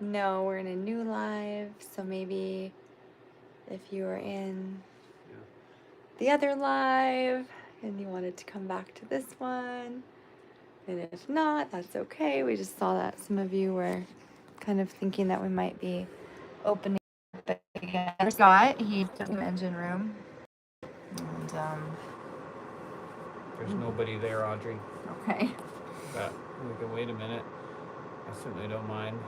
No, we're in a new live, so maybe if you were in the other live and you wanted to come back to this one, and if not, that's okay. We just saw that some of you were kind of thinking that we might be opening up again. Scott, he's in the engine room. And, there's nobody there, Audrey. Okay. But we can wait a minute. I certainly don't mind.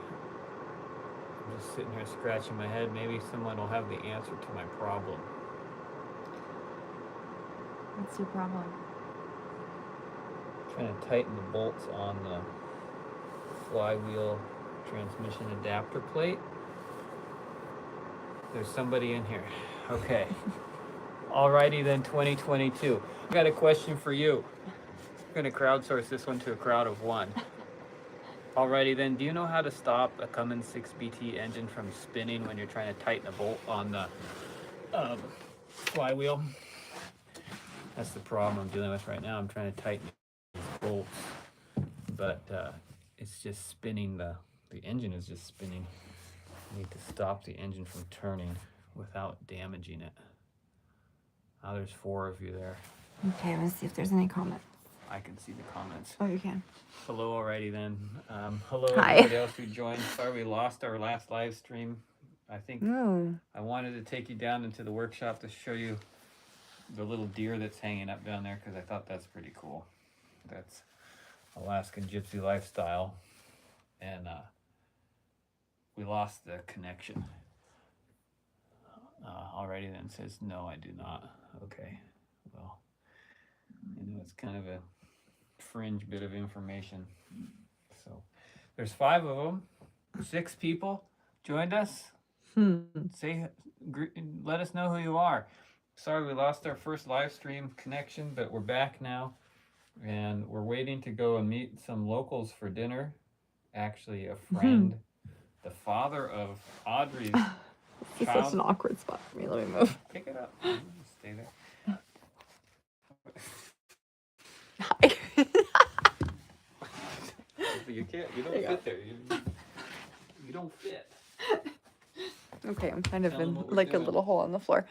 I'm just sitting here scratching my head. Maybe someone will have the answer to my problem. What's your problem? I'm trying to tighten the bolts on the flywheel transmission adapter plate. There's somebody in here. Okay. Alrighty then, 2022. I got a question for you. I'm going to crowdsource this one to a crowd of one. Alrighty then, do you know how to stop a Cummins 6BT engine from spinning when you're trying to tighten a bolt on the flywheel? That's the problem I'm dealing with right now. I'm trying to tighten these bolts, but it's just spinning. The engine is just spinning. I need to stop the engine from turning without damaging it. Now there's 4 of you there. Okay, let's see if there's any comments. I can see the comments. Oh, you can. Hello already then. Hello Hi. everybody else who joined. Sorry we lost our last live stream. I think I wanted to take you down into the workshop to show you the little deer that's hanging up down there because I thought that's pretty cool. That's Alaskan Gypsy lifestyle. And we lost the connection. Already then says, no, I do not. Okay, well, I know it's kind of a fringe bit of information. So there's 5 of them. 6 people joined us. Let us know who you are. Sorry we lost our first live stream connection, but we're back now, and we're waiting to go and meet some locals for dinner. Actually, a friend, the father of Audrey's This is such an awkward spot for me. Let me move. Pick it up. Stay there. Hi. You can't. You don't fit there. You don't fit. Okay, I'm kind of in like a little hole in the floor.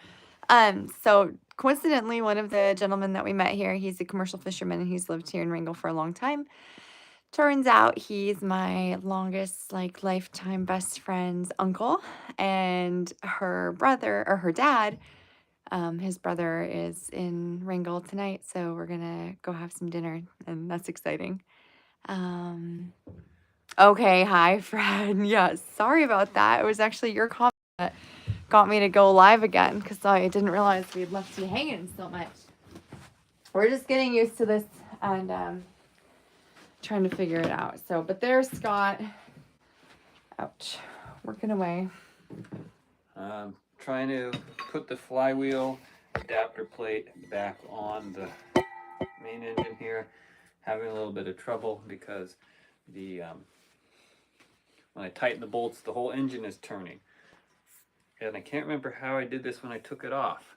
So coincidentally, one of the gentlemen that we met here, he's a commercial fisherman and he's lived here in Wrangell for a long time. Turns out he's my longest, like, lifetime best friend's uncle, and her brother, or her dad, his brother is in Wrangell tonight, so we're gonna go have some dinner, and that's exciting. Okay, hi, Fred. Yeah, sorry about that. It was actually your comment that got me to go live again, because I didn't realize we had left you hanging so much. We're just getting used to this, and trying to figure it out. So, but there's Scott. Ouch. Working away. Trying to put the flywheel adapter plate back on the main engine here. Having a little bit of trouble because the when I tighten the bolts, the whole engine is turning. And I can't remember how I did this when I took it off.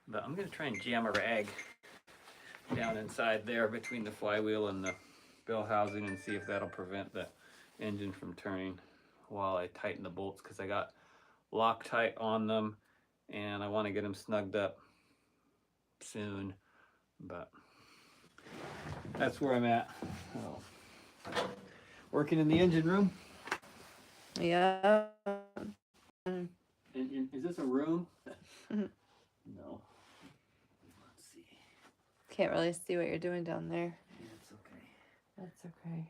But I'm going to try and jam a rag down inside there between the flywheel and the bell housing and see if that'll prevent the engine from turning while I tighten the bolts, because I got Loctite on them and I want to get them snugged up soon, but that's where I'm at. Working in the engine room. Yeah. Is this a room? No. Let's see. Can't really see what you're doing down there. That's okay. That's okay.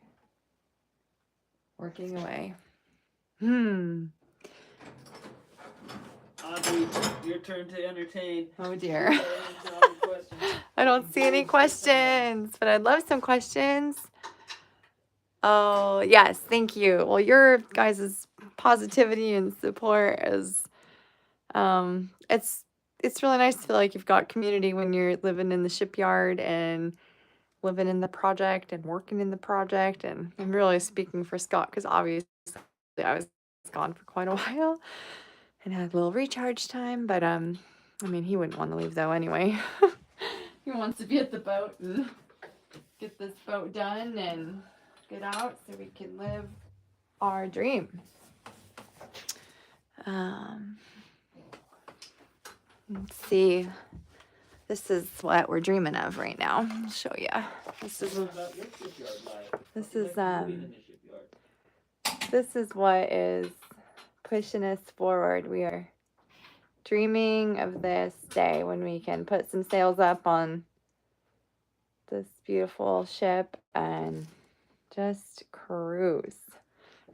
Working away. Audrey, your turn to entertain. Oh dear. I don't see any questions, but I'd love some questions. Oh, yes, thank you. Well, your guys' positivity and support is, it's really nice to feel like you've got community when you're living in the shipyard and living in the project and working in the project. And I'm really speaking for Scott because obviously I was gone for quite a while and had a little recharge time, but I mean, he wouldn't want to leave though anyway. He wants to be at the boat and get this boat done and get out so we can live our dream. Um, let's see. This is what we're dreaming of right now. I'll show you. This is this is this is what is pushing us forward. We are dreaming of this day when we can put some sails up on this beautiful ship and just cruise.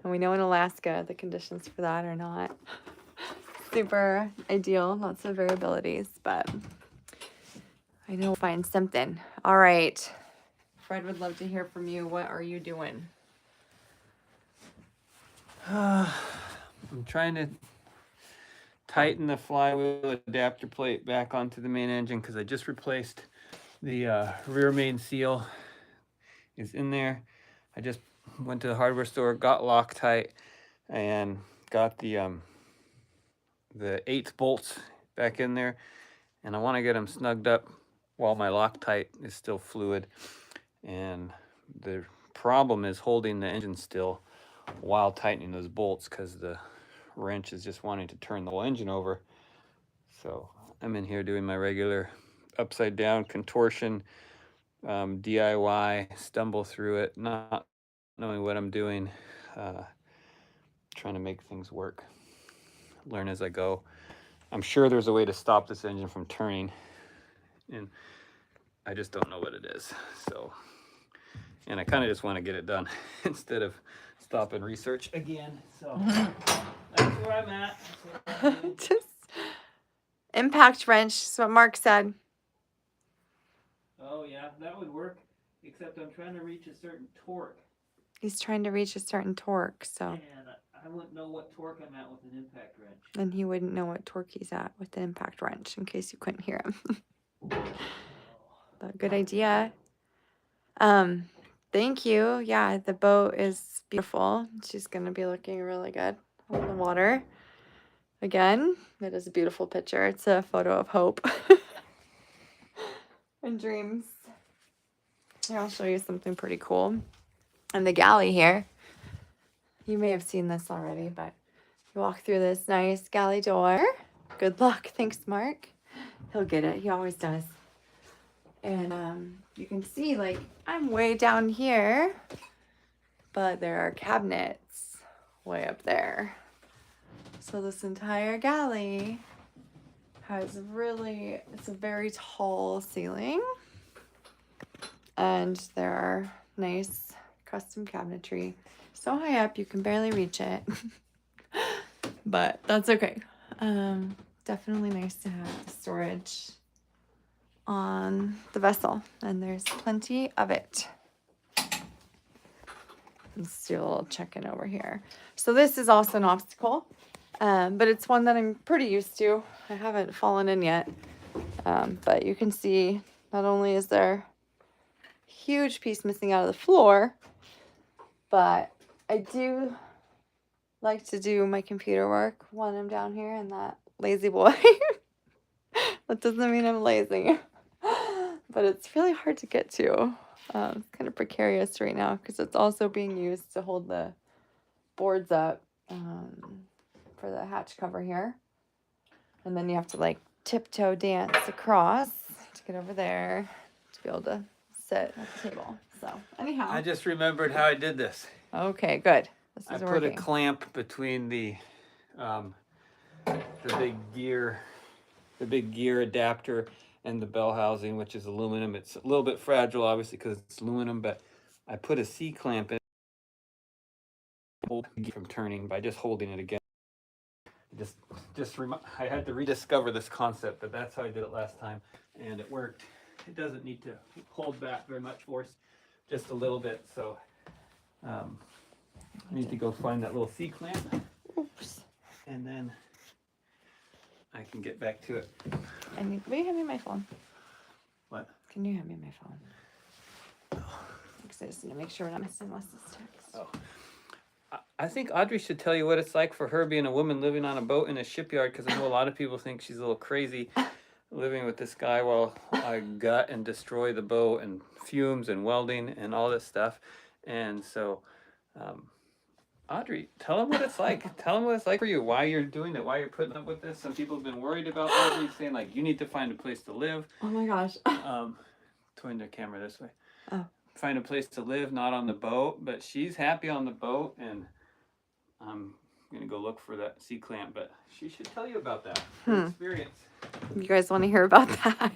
And we know in Alaska the conditions for that are not super ideal, lots of variabilities, but I know we'll find something. All right. Fred would love to hear from you. What are you doing? I'm trying to tighten the flywheel adapter plate back onto the main engine because I just replaced the rear main seal. Is in there. I just went to the hardware store, got Loctite, and got the 8th bolts back in there, and I want to get them snugged up while my Loctite is still fluid. And the problem is holding the engine still while tightening those bolts because the wrench is just wanting to turn the whole engine over. So I'm in here doing my regular upside down contortion, DIY, stumble through it, not knowing what I'm doing, trying to make things work, learn as I go. I'm sure there's a way to stop this engine from turning, and I just don't know what it is. So, and I kind of just want to get it done instead of stop and research again. So that's where I'm at. That's what I'm doing. Just impact wrench. That's what Mark said. Oh yeah, that would work, except I'm trying to reach a certain torque. He's trying to reach a certain torque, so. And I wouldn't know what torque I'm at with an impact wrench. And he wouldn't know what torque he's at with an impact wrench, in case you couldn't hear him. But good idea. Thank you. Yeah, the boat is beautiful. She's gonna be looking really good on the water. Again, it is a beautiful picture. It's a photo of hope and dreams. Here, I'll show you something pretty cool. And the galley here, you may have seen this already, but you walk through this nice galley door. Good luck. Thanks, Mark. He'll get it. He always does. And you can see, like, I'm way down here, but there are cabinets way up there. So this entire galley has really, it's a very tall ceiling. And there are nice custom cabinetry. So high up, you can barely reach it. But that's okay. Definitely nice to have storage on the vessel, and there's plenty of it. Let's do a little check-in over here. So this is also an obstacle, but it's one that I'm pretty used to. I haven't fallen in yet, but you can see not only is there a huge piece missing out of the floor, but I do like to do my computer work when I'm down here in that lazy boy. That doesn't mean I'm lazy. But it's really hard to get to. It's kind of precarious right now because it's also being used to hold the boards up for the hatch cover here. And then you have to like tiptoe dance across to get over there to be able to sit at the table. So anyhow. I just remembered how I did this. Okay, good. This I is put working. a clamp between the big gear adapter and the bell housing, which is aluminum. It's a little bit fragile, obviously, because it's aluminum, but I put a C clamp in to hold the gear from turning by just holding it again. I had to rediscover this concept, but that's how I did it last time, and it worked. It doesn't need to hold back very much force, just a little bit. So I need to go find that little C clamp. Oops. And then I can get back to it. Will you hand me my phone? What? Can you hand me my phone? Because I just need to make sure we're not missing Leslie's text. Oh. I think Audrey should tell you what it's like for her being a woman living on a boat in a shipyard, because I know a lot of people think she's a little crazy living with this guy while I gut and destroy the boat and fumes and welding and all this stuff. And so Audrey, tell them what it's like. Tell them what it's like for you. Why you're doing it. Why you're putting up with this. Some people have been worried about Audrey, saying like you need to find a place to live. Oh my gosh. Turn the camera this way. Oh. Find a place to live, not on the boat. But she's happy on the boat, and I'm gonna go look for that C-clamp. But she should tell you about that experience. You guys want to hear about that?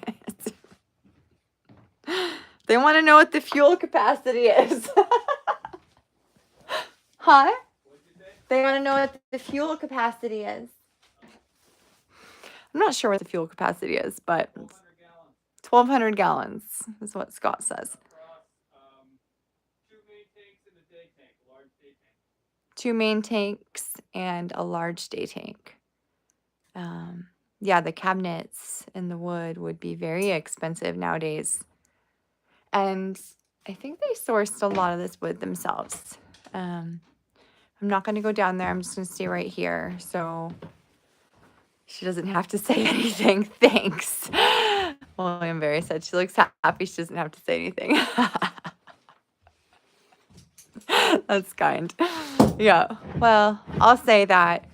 They want to know what the fuel capacity is. Huh? What'd you say? They want to know what the fuel capacity is. I'm not sure what the fuel capacity is, but 1,200 gallons is what Scott says. Across, 2 main tanks and a day tank, a large day tank. 2 main tanks and a large day tank. Yeah, the cabinets and the wood would be very expensive nowadays. And I think they sourced a lot of this wood themselves. I'm not going to go down there. I'm just going to stay right here. So she doesn't have to say anything. Thanks. William Barry said she looks happy. She doesn't have to say anything. That's kind. Yeah. Well, I'll say that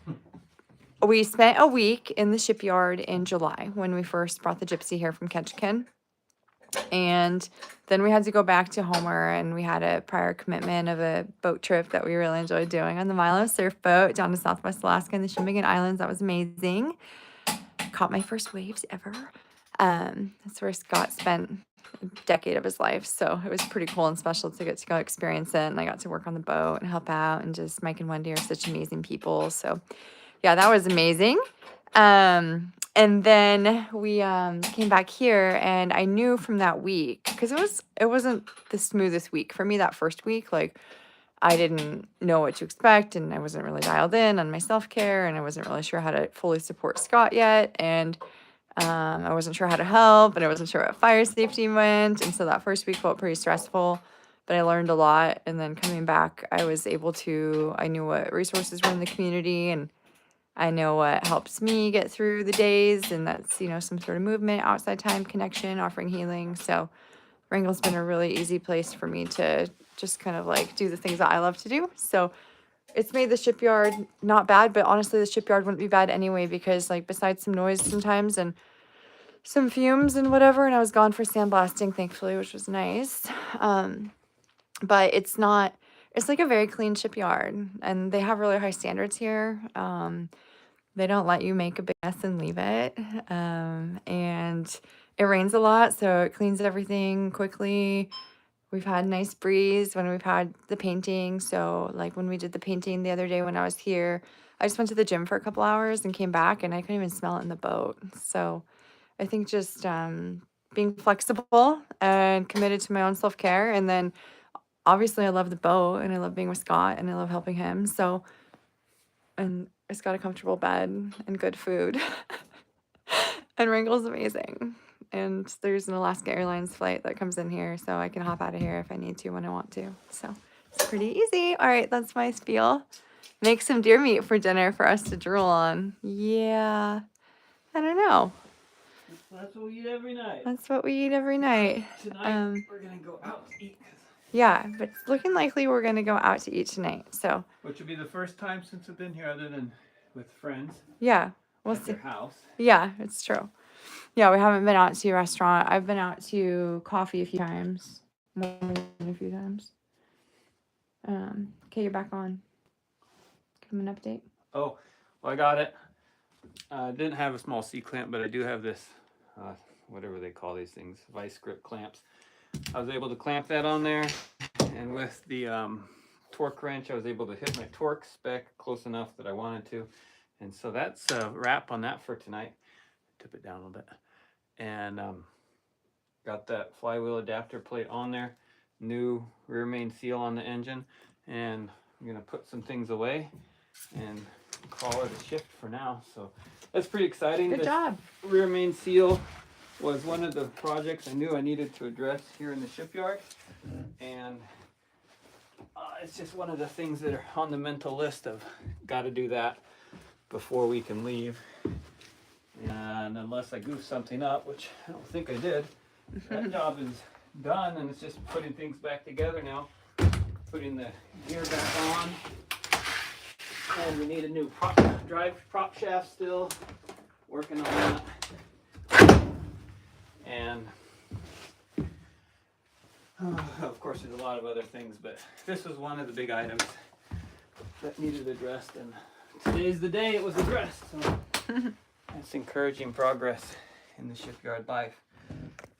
we spent a week in the shipyard in July when we first brought the Gypsy here from Ketchikan. And then we had to go back to Homer, and we had a prior commitment of a boat trip that we really enjoyed doing on the Milo surf boat down to Southwest Alaska and the Shipyard Islands. That was amazing. Caught my first waves ever. That's where Scott spent a decade of his life. So it was pretty cool and special to get to go experience it. And I got to work on the boat and help out. And just Mike and Wendy are such amazing people. So yeah, that was amazing. And then we came back here, and I knew from that week, because it wasn't the smoothest week for me that first week. Like, I didn't know what to expect, and I wasn't really dialed in on my self-care, and I wasn't really sure how to fully support Scott yet, and I wasn't sure how to help, and I wasn't sure what fire safety meant, and so that first week felt pretty stressful, but I learned a lot. And then coming back, I knew what resources were in the community, and I know what helps me get through the days, and that's, some sort of movement, outside time, connection, offering healing. So Wrangell's been a really easy place for me to just kind of like do the things that I love to do. So it's made the shipyard not bad, but honestly, the shipyard wouldn't be bad anyway, because like besides some noise sometimes and some fumes and whatever, and I was gone for sandblasting, thankfully, which was nice. But it's like a very clean shipyard, and they have really high standards here. They don't let you make a big mess and leave it. And it rains a lot, so it cleans everything quickly. We've had a nice breeze when we've had the painting. So like when we did the painting the other day when I was here, I just went to the gym for a couple hours and came back, and I couldn't even smell it in the boat. So I think just being flexible and committed to my own self-care. And then obviously I love the boat, and I love being with Scott, and I love helping him. So, and it's got a comfortable bed and good food. And Wrangell's amazing. And there's an Alaska Airlines flight that comes in here, so I can hop out of here if I need to when I want to. So it's pretty easy. All right, that's my spiel. Make some deer meat for dinner for us to drool on. Yeah. I don't know. That's what we eat every night. That's what we eat every night. Tonight we're gonna go out to eat. Yeah, but it's looking likely we're going to go out to eat tonight. So, Which will be the first time since we've been here, other than with friends. Yeah, we'll at see. Their house. Yeah, it's true. Yeah, we haven't been out to a restaurant. I've been out to coffee a few times. More than a few times. Okay, you're back on. Give them an update. Oh, well, I got it. I didn't have a small C-clamp, but I do have this, whatever they call these things, vice grip clamps. I was able to clamp that on there, and with the torque wrench, I was able to hit my torque spec close enough that I wanted to. And so that's a wrap on that for tonight. Tip it down a little bit. And got that flywheel adapter plate on there. New rear main seal on the engine. And I'm going to put some things away and call it a shift for now. So that's pretty exciting. Good job. Rear main seal was one of the projects I knew I needed to address here in the shipyard. And it's just one of the things that are on the mental list of got to do that before we can leave. And unless I goof something up, which I don't think I did, that job is done, and it's just putting things back together now. Putting the gear back on, And we need a new drive prop shaft still. Working on that. And of course there's a lot of other things, but this was one of the big items that needed addressed, and today's the day it was addressed. So that's encouraging progress in the shipyard life.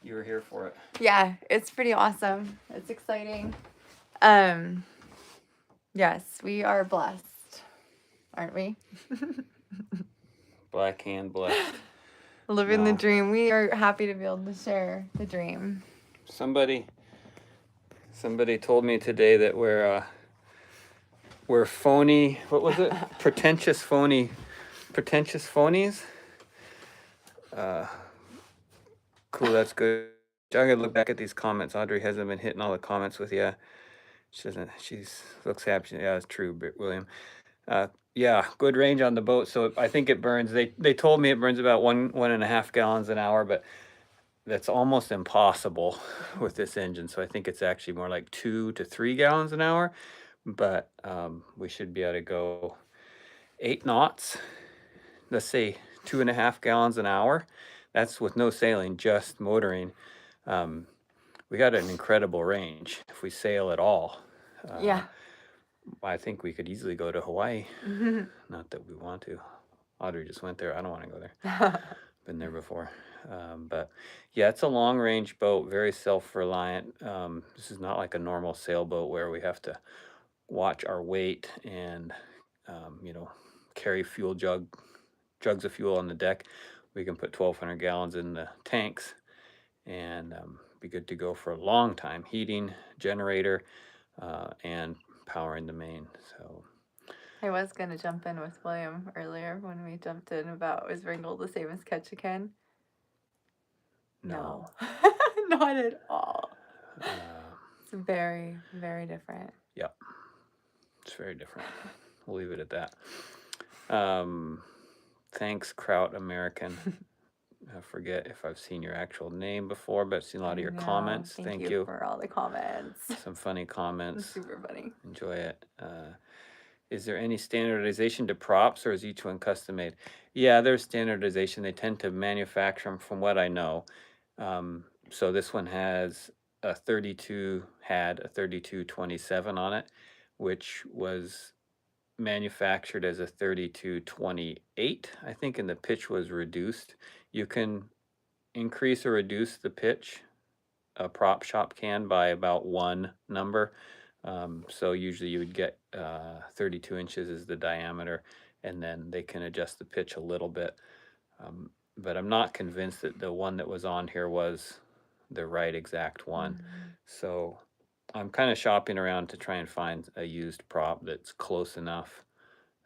You were here for it. Yeah, it's pretty awesome. It's exciting. Yes, we are blessed, aren't we? Black hand blessed. Living the No. dream. We are happy to be able to share the dream. Somebody told me today that we're phony. What was it? Pretentious phonies. Cool, that's good. I'm gonna look back at these comments. Audrey hasn't been hitting all the comments with you. She doesn't. She's looks happy. Yeah, it's true, William. Yeah, good range on the boat. So I think it burns. They told me it burns about 1.5 gallons an hour, but that's almost impossible with this engine. So I think it's actually more like 2 to 3 gallons an hour. But we should be able to go 8 knots. Let's say 2.5 gallons an hour. That's with no sailing, just motoring. We got an incredible range if we sail at all. Yeah. I think we could easily go to Hawaii. Not that we want to. Audrey just went there. I don't want to go there. Been there before. But yeah, it's a long range boat, very self-reliant. This is not like a normal sailboat where we have to watch our weight and, carry jugs of fuel on the deck. We can put 1,200 gallons in the tanks and be good to go for a long time. Heating, generator, and powering the main. So I was going to jump in with William earlier when we jumped in about, is Ringle the same as Ketchikan? No. Not at all. It's very, very different. Yep. It's very different. We'll leave it at that. Thanks, Kraut American. I forget if I've seen your actual name before, but I've seen a lot of your comments. Thank you for all the comments. Some funny comments. Super funny. Enjoy it. Is there any standardization to props, or is each one custom made? Yeah, there's standardization. They tend to manufacture them, from what I know. So this one has a 3227 on it, which was manufactured as a 3228, I think, and the pitch was reduced. You can increase or reduce the pitch. A prop shop can by about one number. So usually you would get 32 inches is the diameter, and then they can adjust the pitch a little bit. But I'm not convinced that the one that was on here was the right exact one. So I'm kind of shopping around to try and find a used prop that's close enough,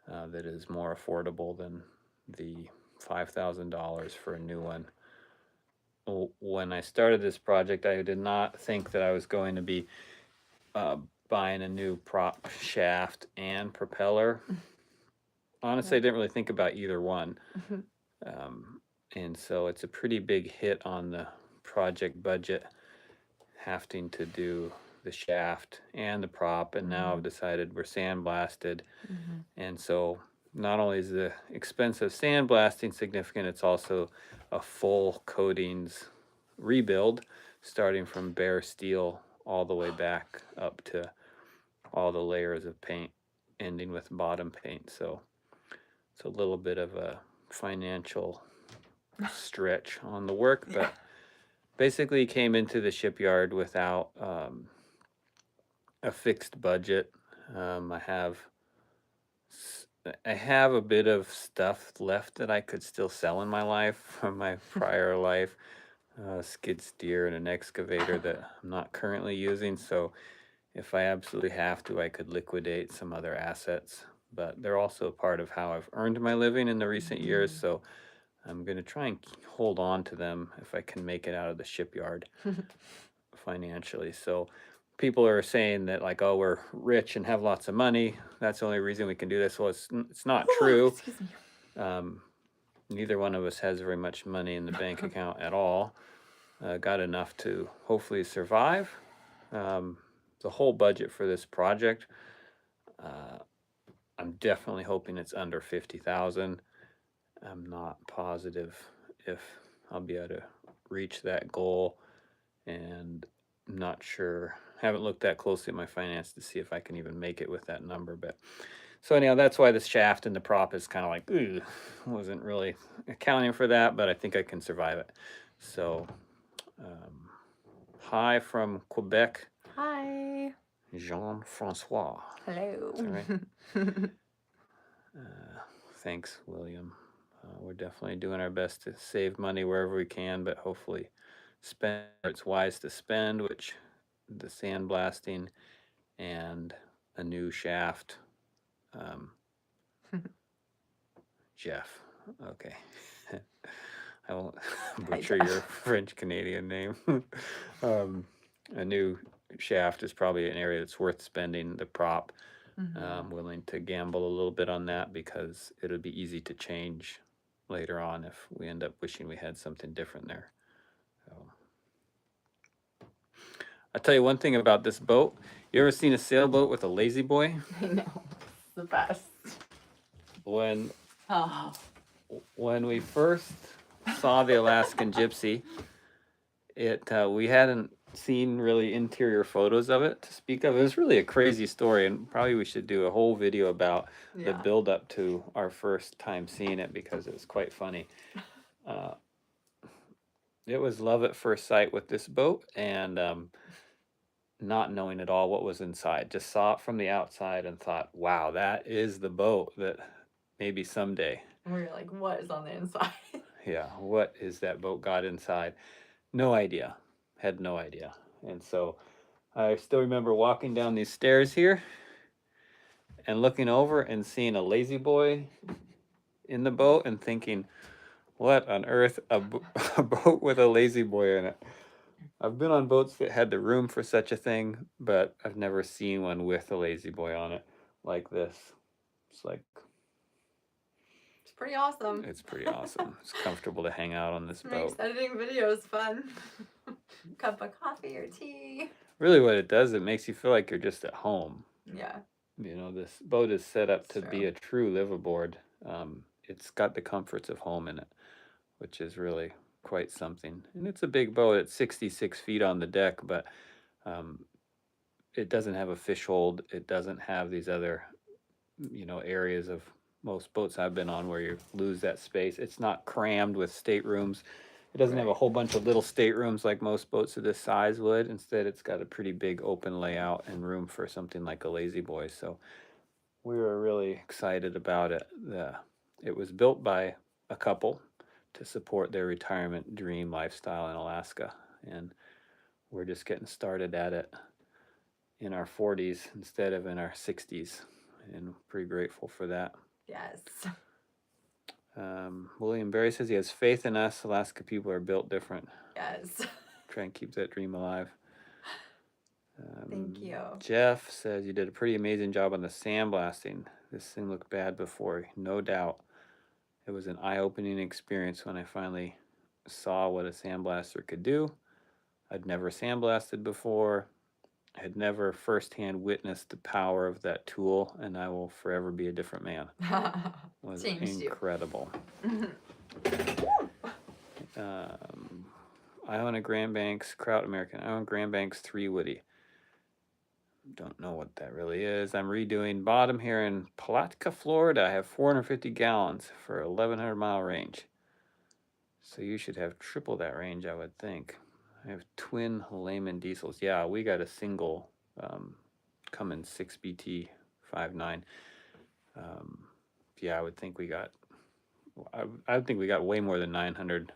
that is more affordable than the $5,000 for a new one. When I started this project, I did not think that I was going to be buying a new prop shaft and propeller. Honestly, I didn't really think about either one. And so it's a pretty big hit on the project budget, having to do the shaft and the prop, and now I've decided we're sandblasted. And so not only is the expense of sandblasting significant, it's also a full coatings rebuild, starting from bare steel all the way back up to all the layers of paint, ending with bottom paint. So it's a little bit of a financial stretch on the work, but basically came into the shipyard without a fixed budget. I have a bit of stuff left that I could still sell in my life from my prior life. Skid steer and an excavator that I'm not currently using. So if I absolutely have to, I could liquidate some other assets. But they're also part of how I've earned my living in the recent years. So I'm going to try and hold on to them if I can make it out of the shipyard financially. So people are saying that, like, oh, we're rich and have lots of money. That's the only reason we can do this. Well, it's not true. Excuse me. Neither one of us has very much money in the bank account at all. Got enough to hopefully survive. The whole budget for this project I'm definitely hoping it's under 50,000. I'm not positive if I'll be able to reach that goal, and I'm not sure. Haven't looked that closely at my finance to see if I can even make it with that number. But so anyhow, that's why the shaft and the prop is kind of like, ooh, wasn't really accounting for that, but I think I can survive it. So, hi from Quebec, Hi. Jean-Francois. Hello. Is that right? Thanks, William. We're definitely doing our best to save money wherever we can, but hopefully spend where it's wise to spend, which the sandblasting and a new shaft. Jeff. Okay. I won't butcher your French Canadian name. A new shaft is probably an area that's worth spending. The prop, I'm willing to gamble a little bit on that because it'll be easy to change later on if we end up wishing we had something different there. So, I'll tell you one thing about this boat. You ever seen a sailboat with a lazy boy? I know. It's the best. When Oh. when we first saw the Alaskan Gypsy, we hadn't seen really interior photos of it to speak of. It was really a crazy story, and probably we should do a whole video about the build up to our first time seeing it because it was quite funny. It was love at first sight with this boat, and not knowing at all what was inside. Just saw it from the outside and thought, wow, that is the boat that maybe someday. And we were like, what is on the inside? Yeah, what is that boat got inside? No idea. Had no idea. And so I still remember walking down these stairs here and looking over and seeing a lazy boy in the boat and thinking, what on earth, a boat with a lazy boy in it? I've been on boats that had the room for such a thing, but I've never seen one with a lazy boy on it like this. It's like, It's pretty awesome. it's pretty awesome. It's comfortable to hang out on this Makes boat. editing videos fun. Cup of coffee or tea. Really what it does, it makes you feel like you're just at home. Yeah. You know, this boat is set up to It's be true. a true liveaboard. It's got the comforts of home in it, which is really quite something. And it's a big boat. It's 66 feet on the deck, but it doesn't have a fish hold. It doesn't have these other, areas of most boats I've been on where you lose that space. It's not crammed with staterooms. It doesn't have a Right. whole bunch of little staterooms like most boats of this size would. Instead, it's got a pretty big open layout and room for something like a lazy boy. So we were really excited about it. It was built by a couple to support their retirement dream lifestyle in Alaska, and we're just getting started at it in our 40s instead of in our 60s, and pretty grateful for that. Yes. William Berry says he has faith in us. Alaska people are built different. Yes. Try and keep that dream alive. Thank you. Jeff says you did a pretty amazing job on the sandblasting. This thing looked bad before, no doubt. It was an eye-opening experience when I finally saw what a sandblaster could do. I'd never sandblasted before. I had never firsthand witnessed the power of that tool, and I will forever be a different man. It was Changed you. incredible. I own a Grand Banks, Kraut American. I own Grand Banks 3 Woody. Don't know what that really is. I'm redoing bottom here in Palatka, Florida. I have 450 gallons for 1,100 mile range. So you should have triple that range, I would think. I have twin Lehman diesels. Yeah, we got a single Cummins 6BT 5.9. Yeah, I would think we got. I would think we got way more than 900.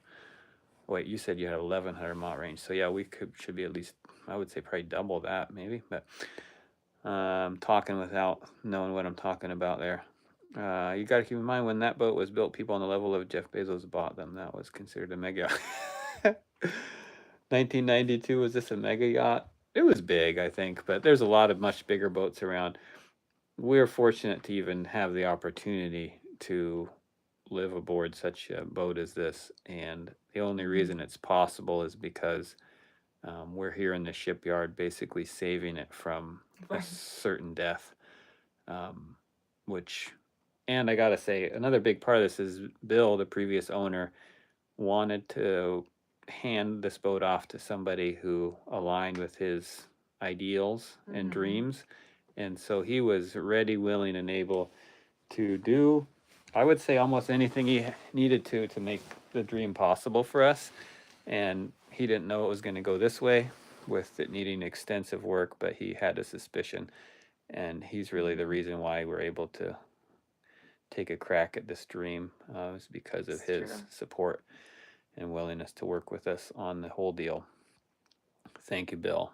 Wait, you said you had 1,100 mile range. So yeah, we should be at least. I would say probably double that, maybe. But talking without knowing what I'm talking about there. You got to keep in mind when that boat was built, people on the level of Jeff Bezos bought them. That was considered a mega yacht. 1992, was this a mega yacht? It was big, I think, but there's a lot of much bigger boats around. We're fortunate to even have the opportunity to live aboard such a boat as this, and the only reason it's possible is because we're here in the shipyard basically saving it from a certain death. And I gotta say, another big part of this is Bill, the previous owner, wanted to hand this boat off to somebody who aligned with his ideals and dreams. And so he was ready, willing, and able to do, I would say, almost anything he needed to make the dream possible for us. And he didn't know it was going to go this way with it needing extensive work, but he had a suspicion. And he's really the reason why we're able to take a crack at this dream, is because of his support and willingness to work with us on the whole deal. Thank you, Bill.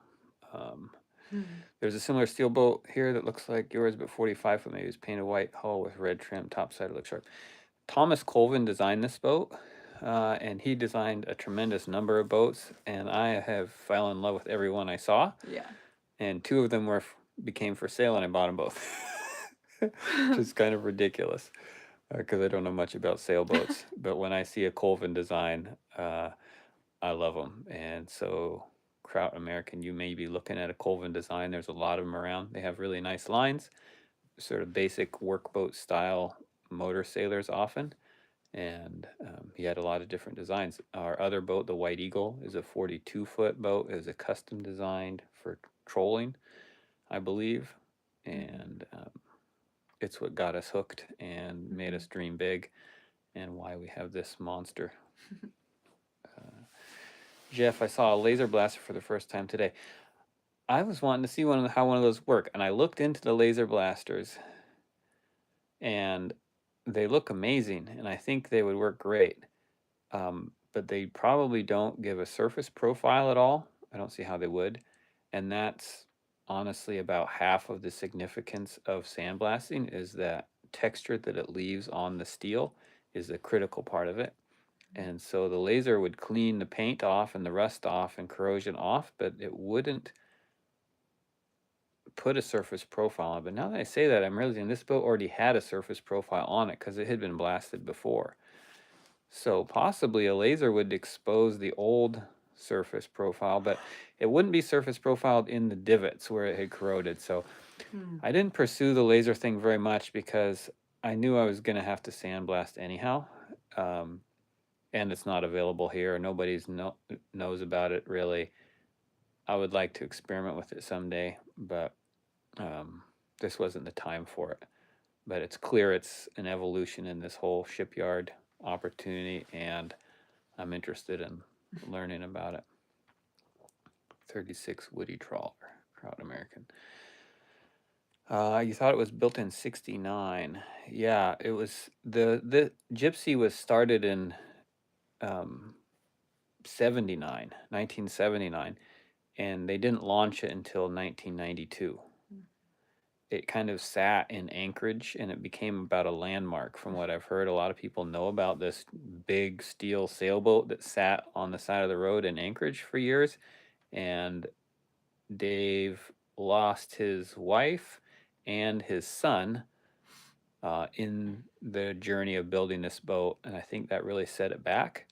There's a similar steel boat here that looks like yours, but 45 foot, maybe it's painted white, hull with red trim, topside looks sharp. Thomas Colvin designed this boat, and he designed a tremendous number of boats, and I have fell in love with every one I saw. Yeah. And 2 of them became for sale, and I bought them both, which is kind of ridiculous because I don't know much about sailboats. But when I see a Colvin design, I love them. And so, Kraut American, you may be looking at a Colvin design. There's a lot of them around. They have really nice lines, sort of basic workboat style motor sailors often. And he had a lot of different designs. Our other boat, the White Eagle, is a 42-foot boat. It is a custom designed for trolling, I believe. And it's what got us hooked and made us dream big, and why we have this monster. Jeff, I saw a laser blaster for the first time today. I was wanting to see how one of those work, and I looked into the laser blasters, and they look amazing, and I think they would work great. But they probably don't give a surface profile at all. I don't see how they would. And that's honestly about half of the significance of sandblasting, is that texture that it leaves on the steel is a critical part of it. And so the laser would clean the paint off and the rust off and corrosion off, but it wouldn't put a surface profile on. But now that I say that, I'm realizing this boat already had a surface profile on it because it had been blasted before. So possibly a laser would expose the old surface profile, but it wouldn't be surface profiled in the divots where it had corroded. So I didn't pursue the laser thing very much because I knew I was going to have to sandblast anyhow. And it's not available here. Nobody knows about it really. I would like to experiment with it someday, but this wasn't the time for it. But it's clear it's an evolution in this whole shipyard opportunity, and I'm interested in learning about it. 36 Woody Trawler, Kraut American. You thought it was built in 69. Yeah, it was. The Gypsy was started in 1979, and they didn't launch it until 1992. It kind of sat in Anchorage, and it became about a landmark from what I've heard. A lot of people know about this big steel sailboat that sat on the side of the road in Anchorage for years. And Dave lost his wife and his son in the journey of building this boat, and I think that really set it back.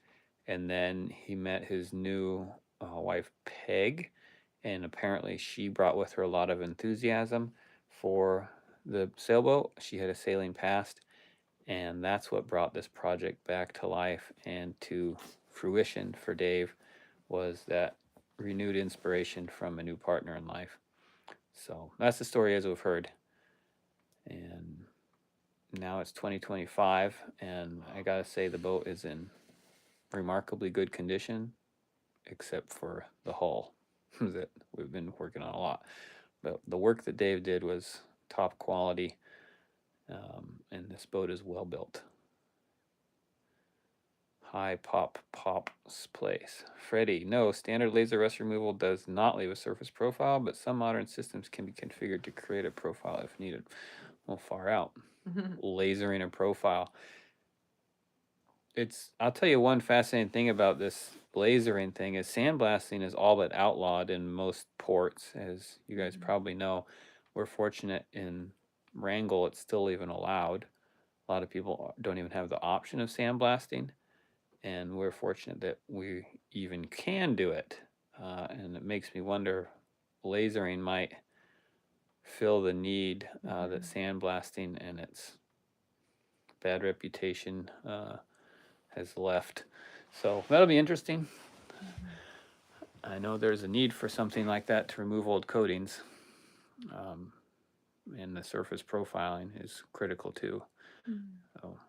And then he met his new wife, Peg, and apparently she brought with her a lot of enthusiasm for the sailboat. She had a sailing past, and that's what brought this project back to life and to fruition for Dave, was that renewed inspiration from a new partner in life. So that's the story as we've heard. And now it's 2025, and I gotta say the boat is in remarkably good condition, except for the hull that we've been working on a lot. But the work that Dave did was top quality, and this boat is well built. High Pop's place. Freddie, no, standard laser rust removal does not leave a surface profile, but some modern systems can be configured to create a profile if needed. Well, far out. Lasering a profile. I'll tell you one fascinating thing about this lasering thing is sandblasting is all but outlawed in most ports, as you guys probably know. We're fortunate in Wrangell, it's still even allowed. A lot of people don't even have the option of sandblasting, and we're fortunate that we even can do it. And it makes me wonder, lasering might fill the need that sandblasting and its bad reputation has left. So that'll be interesting. I know there's a need for something like that to remove old coatings, and the surface profiling is critical too. So,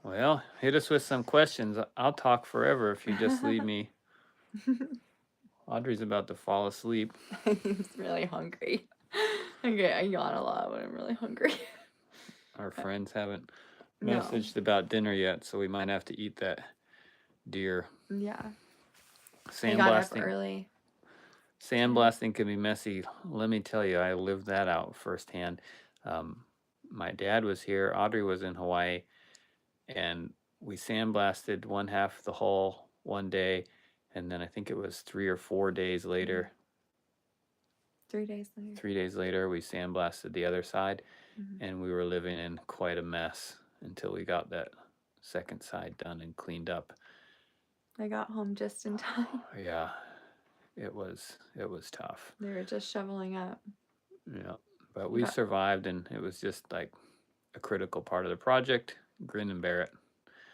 well, hit us with some questions. I'll talk forever if you just leave me. Audrey's about to fall asleep. I'm really hungry. Okay, I yawn a lot when I'm really hungry. Our friends haven't No. messaged about dinner yet, so we might have to eat that deer. Yeah. I got up Sandblasting. early. Sandblasting can be messy. Let me tell you, I lived that out firsthand. My dad was here. Audrey was in Hawaii, and we sandblasted one half of the hull one day, and then I think it was 3 or 4 days later. 3 days later. 3 days later, we sandblasted the other side, and we were living in quite a mess until we got that second side done and cleaned up. I got home just in time. Yeah, it was tough. They were just shoveling up. Yeah, but we survived, and it was just like a critical part of the project. Grin and bear it.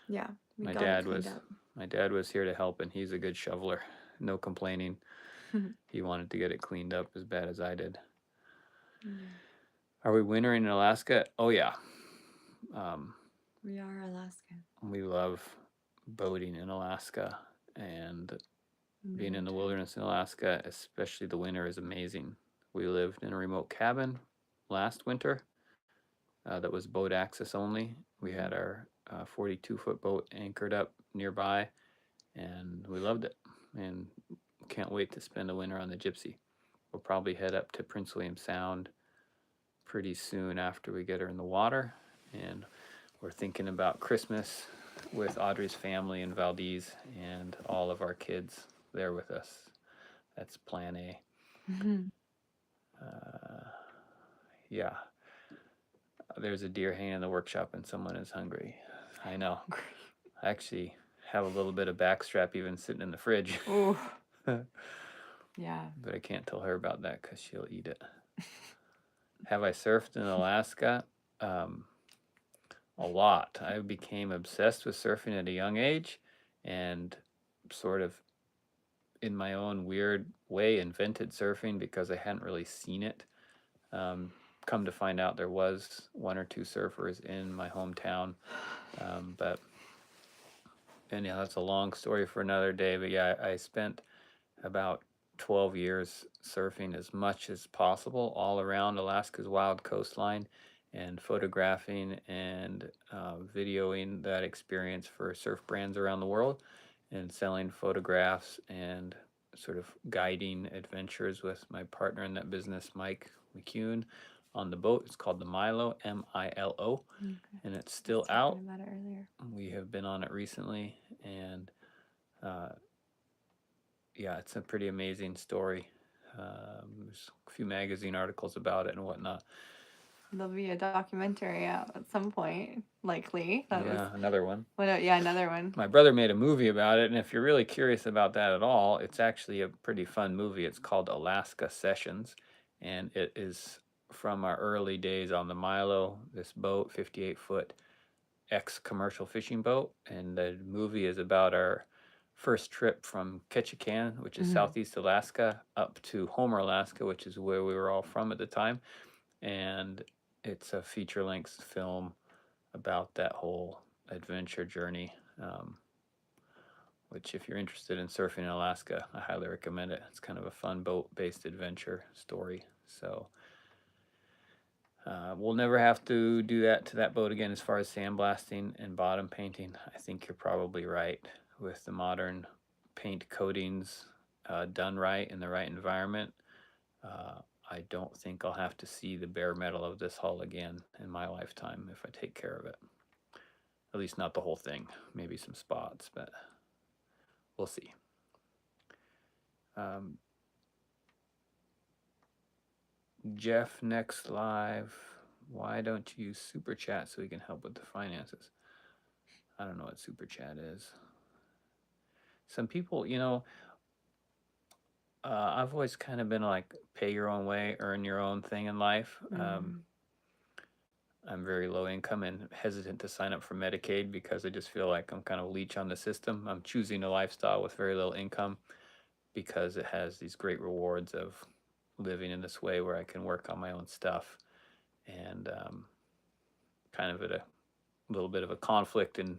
Yeah, my dad was here to help, and he's a good shoveler. No complaining. He wanted to get it cleaned up as bad as I did. Are we wintering in Alaska? Oh yeah. We are Alaskan. We love boating in Alaska, and being in the wilderness in Alaska, especially the winter, is amazing. We lived in a remote cabin last winter that was boat access only. We had our 42-foot boat anchored up nearby, and we loved it, and can't wait to spend a winter on the Gypsy. We'll probably head up to Prince William Sound pretty soon after we get her in the water, and we're thinking about Christmas with Audrey's family in Valdez and all of our kids there with us. That's plan A. Yeah. There's a deer hanging in the workshop and someone is hungry. I know. I actually have a little bit of backstrap even sitting in the fridge. Ooh. Yeah. But I can't tell her about that because she'll eat it. Have I surfed in Alaska? A lot. I became obsessed with surfing at a young age, and sort of in my own weird way invented surfing because I hadn't really seen it. Come to find out, there was 1 or 2 surfers in my hometown, but anyhow, that's a long story for another day. But yeah, I spent about 12 years surfing as much as possible all around Alaska's wild coastline, and photographing and videoing that experience for surf brands around the world, and selling photographs and sort of guiding adventures with my partner in that business, Mike McCune, on the boat. It's called the Milo, Milo, and it's still out. About it earlier. We have been on it recently, and yeah, it's a pretty amazing story. There's a few magazine articles about it and whatnot. There'll be a documentary out at some point, likely. Another one. Another one. My brother made a movie about it, and if you're really curious about that at all, it's actually a pretty fun movie. It's called Alaska Sessions, and it is from our early days on the Milo, this boat, 58-foot ex-commercial fishing boat, and the movie is about our first trip from Ketchikan, which is southeast Alaska, up to Homer, Alaska, which is where we were all from at the time, and it's a feature-length film about that whole adventure journey, which if you're interested in surfing in Alaska, I highly recommend it. It's kind of a fun boat-based adventure story. So we'll never have to do that to that boat again as far as sandblasting and bottom painting. I think you're probably right. With the modern paint coatings done right in the right environment, I don't think I'll have to see the bare metal of this hull again in my lifetime if I take care of it. At least not the whole thing, maybe some spots, but we'll see. Jeff, next live, why don't you use Super Chat so we can help with the finances? I don't know what Super Chat is. Some people, I've always kind of been like pay your own way, earn your own thing in life. I'm very low income and hesitant to sign up for Medicaid because I just feel like I'm kind of a leech on the system. I'm choosing a lifestyle with very little income because it has these great rewards of living in this way where I can work on my own stuff, and kind of at a little bit of a conflict in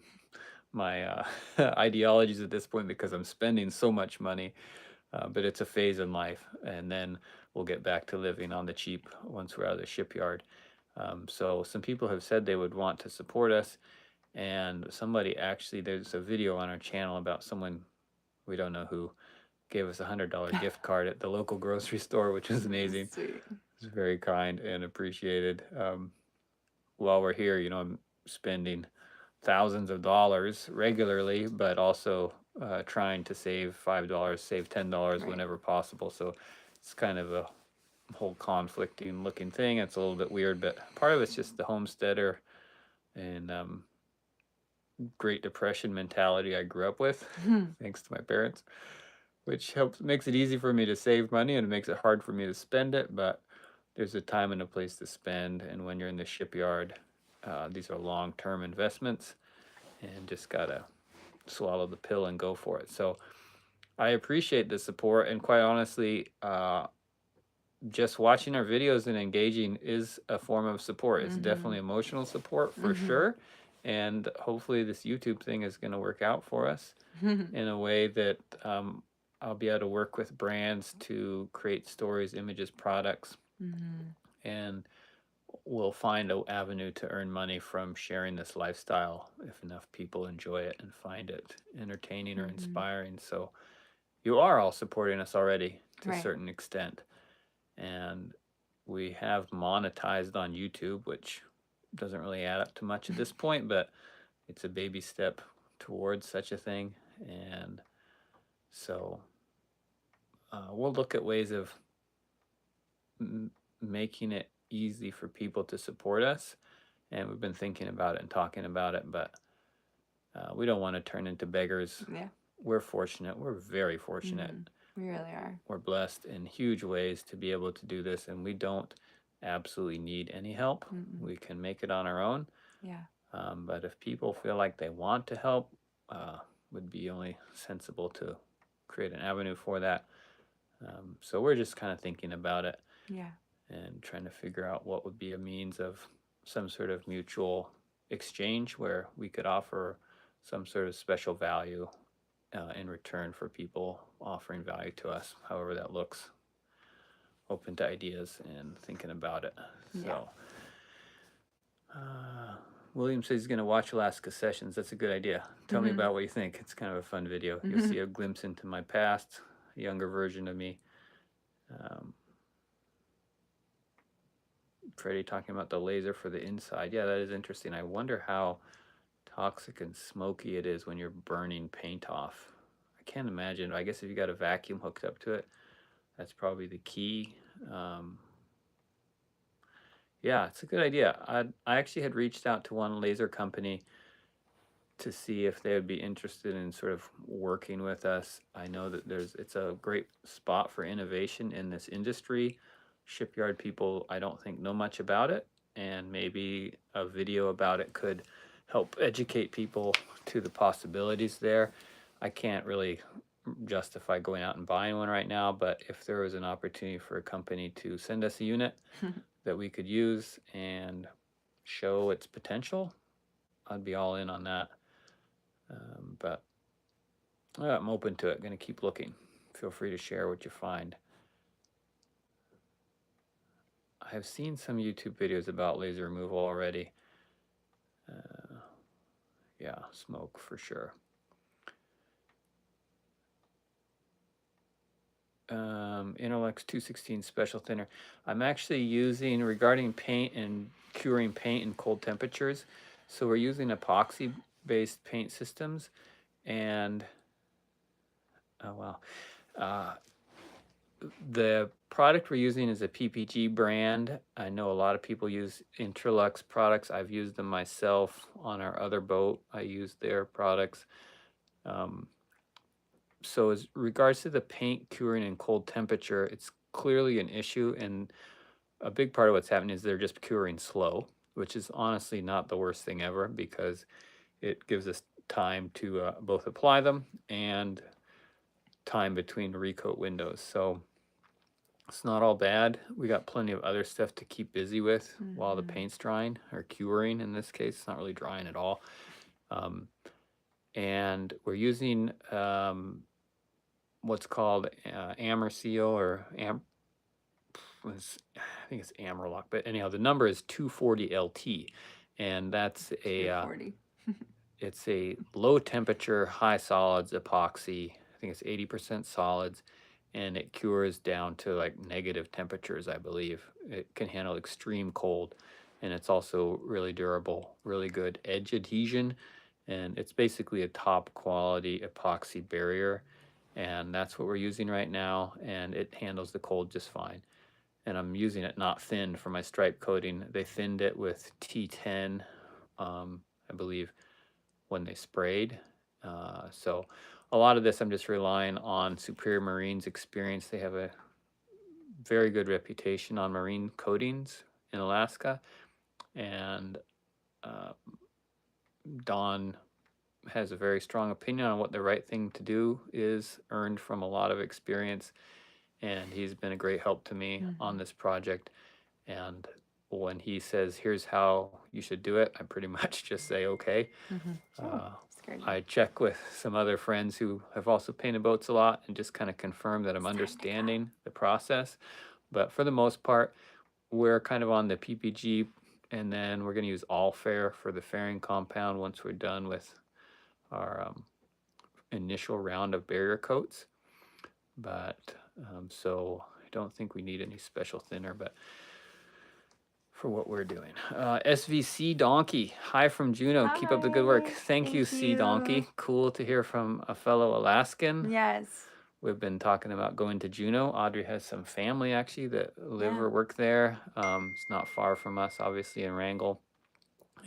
my ideologies at this point because I'm spending so much money. But it's a phase in life, and then we'll get back to living on the cheap once we're out of the shipyard. So some people have said they would want to support us, and somebody actually, there's a video on our channel about someone, we don't know who, gave us $100 gift card at the local grocery store, which is amazing. Sweet. It's very kind and appreciated. While we're here, I'm spending thousands of dollars regularly, but also trying to save $5, save $10 Right. whenever possible. So it's kind of a whole conflicting looking thing. It's a little bit weird, but part of it's just the homesteader and Great Depression mentality I grew up with, thanks to my parents, which makes it easy for me to save money and it makes it hard for me to spend it. But there's a time and a place to spend, and when you're in the shipyard, these are long-term investments, and just gotta swallow the pill and go for it. So I appreciate the support, and quite honestly, just watching our videos and engaging is a form of support. It's definitely emotional support for sure, and hopefully this YouTube thing is going to work out for us in a way that I'll be able to work with brands to create stories, images, products, and we'll find an avenue to earn money from sharing this lifestyle if enough people enjoy it and find it entertaining or inspiring. So you are all supporting us already to a Right. certain extent, and we have monetized on YouTube, which doesn't really add up to much at this point, but it's a baby step towards such a thing. And so we'll look at ways of making it easy for people to support us, and we've been thinking about it and talking about it, but we don't want to turn into beggars. Yeah. We're fortunate. We're very fortunate. We really are. We're blessed in huge ways to be able to do this, and we don't absolutely need any help. We can make it on our own. Yeah. But if people feel like they want to help, would be only sensible to create an avenue for that. So we're just kind of thinking about it. Yeah. And trying to figure out what would be a means of some sort of mutual exchange where we could offer some sort of special value in return for people offering value to us, however that looks. Open to ideas and thinking about it. So William says he's going to watch Alaska Sessions. That's a good idea. Tell me about what you think. It's kind of a fun video. You'll see a glimpse into my past, a younger version of me. Freddie talking about the laser for the inside. Yeah, that is interesting. I wonder how toxic and smoky it is when you're burning paint off. I can't imagine. I guess if you got a vacuum hooked up to it, that's probably the key. Yeah, it's a good idea. I actually had reached out to one laser company to see if they would be interested in sort of working with us. I know that it's a great spot for innovation in this industry. Shipyard people, I don't think, know much about it, and maybe a video about it could help educate people to the possibilities there. I can't really justify going out and buying one right now, but if there was an opportunity for a company to send us a unit that we could use and show its potential, I'd be all in on that. But I'm open to it. Going to keep looking. Feel free to share what you find. I have seen some YouTube videos about laser removal already. Yeah, smoke for sure. Interlux 216 special thinner. I'm actually using, regarding paint and curing paint in cold temperatures, so we're using epoxy based paint systems, and the product we're using is a PPG brand. I know a lot of people use Interlux products. I've used them myself on our other boat. I used their products. So as regards to the paint curing in cold temperature, it's clearly an issue, and a big part of what's happening is they're just curing slow, which is honestly not the worst thing ever because it gives us time to both apply them and time between recoat windows. So it's not all bad. We got plenty of other stuff to keep busy with while the paint's drying, or curing in this case. It's not really drying at all. And we're using what's called Amerseal or I think it's Amerlock, but anyhow, the number is 240 LT, and that's a 240. it's a low temperature, high solids epoxy. I think it's 80% solids, and it cures down to like negative temperatures, I believe. It can handle extreme cold, and it's also really durable, really good edge adhesion, and it's basically a top quality epoxy barrier, and that's what we're using right now, and it handles the cold just fine. And I'm using it not thinned for my stripe coating. They thinned it with T10, I believe, when they sprayed. So a lot of this I'm just relying on Superior Marine's experience. They have a very good reputation on marine coatings in Alaska, and Don has a very strong opinion on what the right thing to do is, earned from a lot of experience, and he's been a great help to me on this project. And when he says, here's how you should do it, I pretty much just say, okay. I check with some other friends who have also painted boats a lot and just kind of confirm that I'm understanding the process. But for the most part, we're kind of on the PPG, and then we're going to use all fair for the fairing compound once we're done with our initial round of barrier coats. But so I don't think we need any special thinner, but for what we're doing. SVC Donkey, hi from Juneau. Keep up the good work. Thank you, C Donkey. Cool to hear from a fellow Alaskan. Yes. We've been talking about going to Juneau. Audrey has some family actually that live or work there. It's not far from us, obviously, in Wrangell.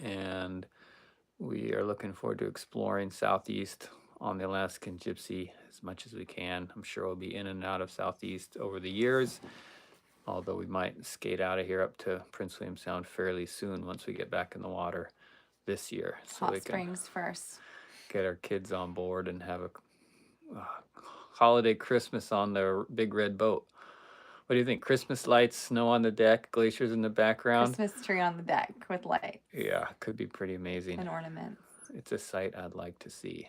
And we are looking forward to exploring Southeast on the Alaskan Gypsy as much as we can. I'm sure we'll be in and out of Southeast over the years, although we might skate out of here up to Prince William Sound fairly soon once we get back in the water this year. So Hot we can Springs first. get our kids on board and have a holiday Christmas on the big red boat. What do you think? Christmas lights, snow on the deck, glaciers in the background? Christmas tree on the deck with lights. Yeah, could be pretty amazing. And ornaments. It's a sight I'd like to see.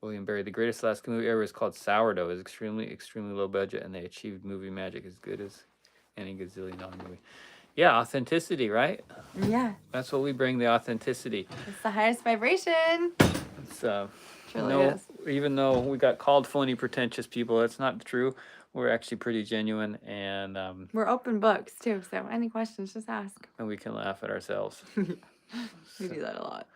William Berry, the greatest Alaska movie ever is called Sourdough. It's extremely low budget, and they achieved movie magic as good as any gazillion dollar movie. Yeah, authenticity, right? Yeah. That's what we bring, the authenticity. It's the highest vibration. It's Truly is. even though we got called phony, pretentious people, that's not true. We're actually pretty genuine, and we're open books too, so any questions, just ask. And we can laugh at ourselves. We do that a lot.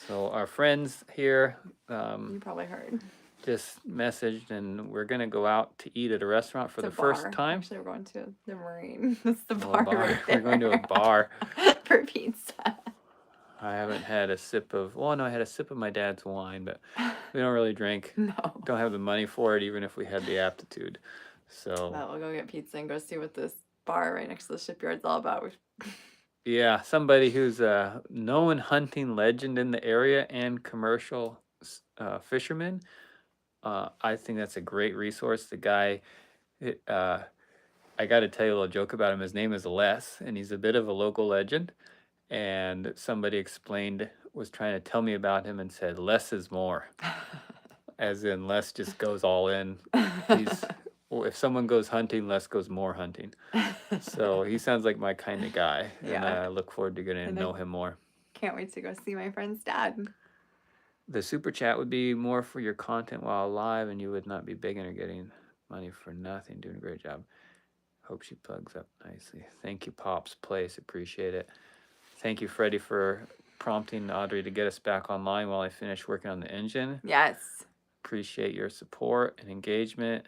So our friends here you probably heard. just messaged, and we're gonna go out to eat at a restaurant for the first time. Actually, we're going to the Marine. That's the bar. Right there. We're going to a bar for pizza. I haven't had a sip of. Well, no, I had a sip of my dad's wine, but we don't really drink. No. Don't have the money for it, even if we had the aptitude. So. Well, we'll go get pizza and go see what this bar right next to the shipyard's all about. Yeah, somebody who's a known hunting legend in the area and commercial fisherman. I think that's a great resource. The guy, I got to tell you a little joke about him. His name is Les, and he's a bit of a local legend. And somebody was trying to tell me about him and said, less is more. As in, Les just goes all in. If someone goes hunting, Les goes more hunting. So he sounds like my kind of guy. Yeah. And I look forward to getting to know him more. Can't wait to go see my friend's dad. The super chat would be more for your content while alive, and you would not be begging or getting money for nothing. Doing a great job. Hope she plugs up nicely. Thank you, Pops Place. Appreciate it. Thank you, Freddie, for prompting Audrey to get us back online while I finish working on the engine. Yes. Appreciate your support and engagement.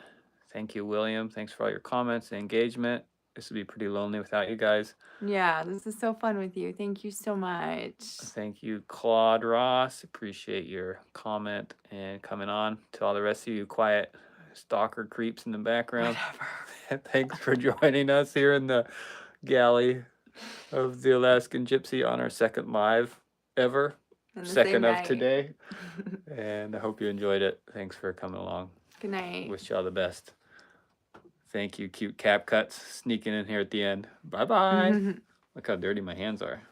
Thank you, William. Thanks for all your comments and engagement. This would be pretty lonely without you guys. Yeah, this is so fun with you. Thank you so much. Thank you, Claude Ross. Appreciate your comment and coming on. To all the rest of you quiet stalker creeps in the background, thanks for joining us here in the galley of the Alaskan Gypsy on our second live ever. And the Second same of night. today. And I hope you enjoyed it. Thanks for coming along. Good night. Wish you all the best. Thank you, cute cap cuts, sneaking in here at the end. Bye bye. Look how dirty my hands are.